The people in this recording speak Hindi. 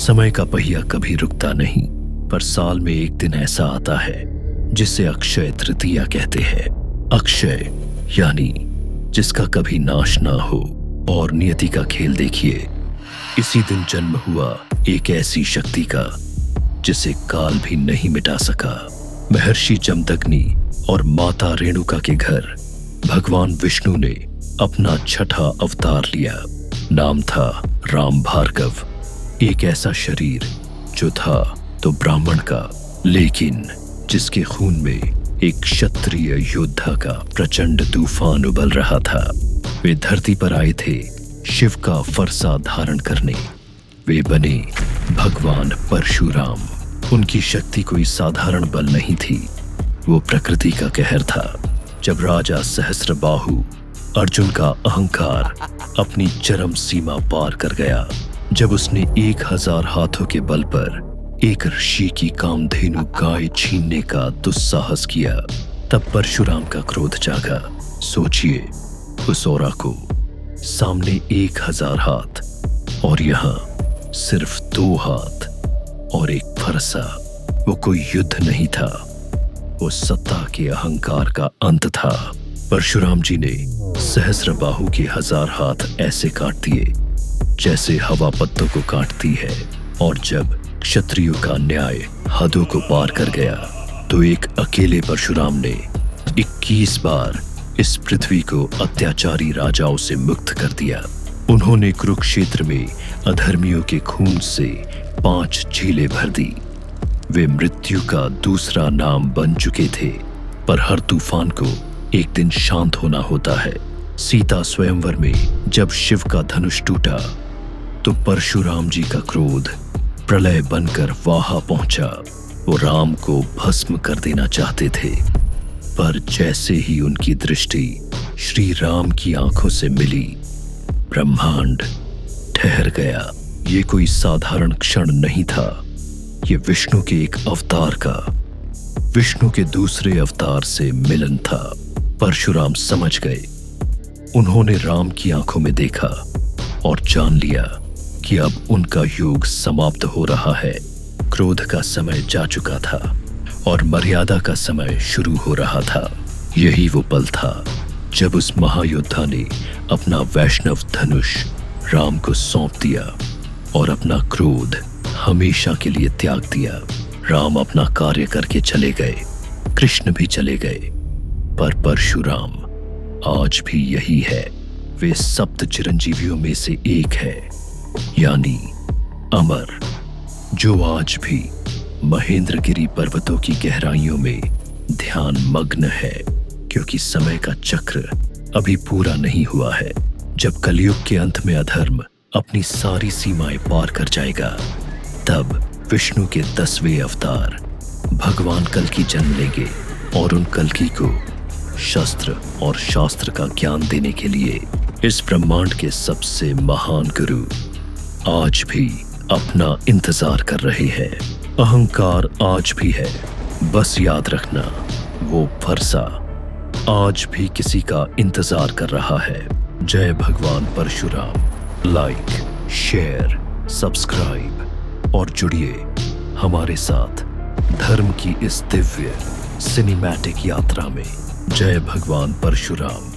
समय का पहिया कभी रुकता नहीं, पर साल में एक दिन ऐसा आता है जिसे अक्षय तृतीया कहते हैं। अक्षय यानी जिसका कभी नाश ना हो। और नियति का खेल देखिए, इसी दिन जन्म हुआ एक ऐसी शक्ति का जिसे काल भी नहीं मिटा सका। महर्षि जमदग्नि और माता रेणुका के घर भगवान विष्णु ने अपना छठा अवतार लिया। नाम था राम भार्गव। एक ऐसा शरीर जो था तो ब्राह्मण का, लेकिन जिसके खून में एक क्षत्रिय योद्धा का प्रचंड तूफान उबल रहा था। वे धरती पर आए थे शिव का फरसा धारण करने। वे बने भगवान परशुराम। उनकी शक्ति कोई साधारण बल नहीं थी, वो प्रकृति का कहर था। जब राजा सहस्त्रबाहु अर्जुन का अहंकार अपनी चरम सीमा पार कर गया, जब उसने 1000 हाथों के बल पर एक ऋषि की कामधेनु गाय छीनने का दुस्साहस किया, तब परशुराम का क्रोध जागा। सोचिए उस औरा को, सामने 1000 हाथ और यहाँ सिर्फ 2 हाथ और एक फरसा। वो कोई युद्ध नहीं था, वो सत्ता के अहंकार का अंत था। परशुराम जी ने सहस्त्रबाहु के 1000 हाथ ऐसे काट दिए जैसे हवा पत्तों को काटती है। और जब क्षत्रियों का न्याय हदों को पार कर गया, तो एक अकेले परशुराम ने 21 बार इस पृथ्वी को अत्याचारी राजाओं से मुक्त कर दिया। उन्होंने कुरुक्षेत्र में अधर्मियों के खून से 5 झीलें भर दी। वे मृत्यु का दूसरा नाम बन चुके थे। पर हर तूफान को एक दिन शांत होना होता है। सीता स्वयंवर में जब शिव का धनुष टूटा, तो परशुराम जी का क्रोध प्रलय बनकर वहां पहुंचा। वो राम को भस्म कर देना चाहते थे, पर जैसे ही उनकी दृष्टि श्री राम की आंखों से मिली, ब्रह्मांड ठहर गया। ये कोई साधारण क्षण नहीं था, ये विष्णु के एक अवतार का, विष्णु के दूसरे अवतार से मिलन था। परशुराम समझ गए। उन्होंने राम की आंखों में देखा और जान लिया कि अब उनका युग समाप्त हो रहा है। क्रोध का समय जा चुका था और मर्यादा का समय शुरू हो रहा था। यही वो पल था जब उस महायोद्धा ने अपना वैष्णव धनुष राम को सौंप दिया और अपना क्रोध हमेशा के लिए त्याग दिया। राम अपना कार्य करके चले गए, कृष्ण भी चले गए, पर परशुराम आज भी यही है। वे सप्त चिरंजीवियों में से एक है, यानी अमर, जो आज भी महेंद्रगिरी पर्वतों की गहराइयों में ध्यान मग्न है। क्योंकि समय का चक्र अभी पूरा नहीं हुआ है। जब कलयुग के अंत में अधर्म अपनी सारी सीमाएं पार कर जाएगा, तब विष्णु के 10वें अवतार भगवान कल्कि जन्म लेंगे और उन कल्कि को शस्त्र और शास्त्र का ज्ञान देने के लिए इस ब्रह्मांड के सबसे महान गुरु आज भी अपना इंतजार कर रहे हैं। अहंकार आज भी है, बस याद रखना वो फरसा आज भी किसी का इंतजार कर रहा है। जय भगवान परशुराम। लाइक, शेयर, सब्सक्राइब और जुड़िए हमारे साथ धर्म की इस दिव्य सिनेमैटिक यात्रा में। जय भगवान परशुराम।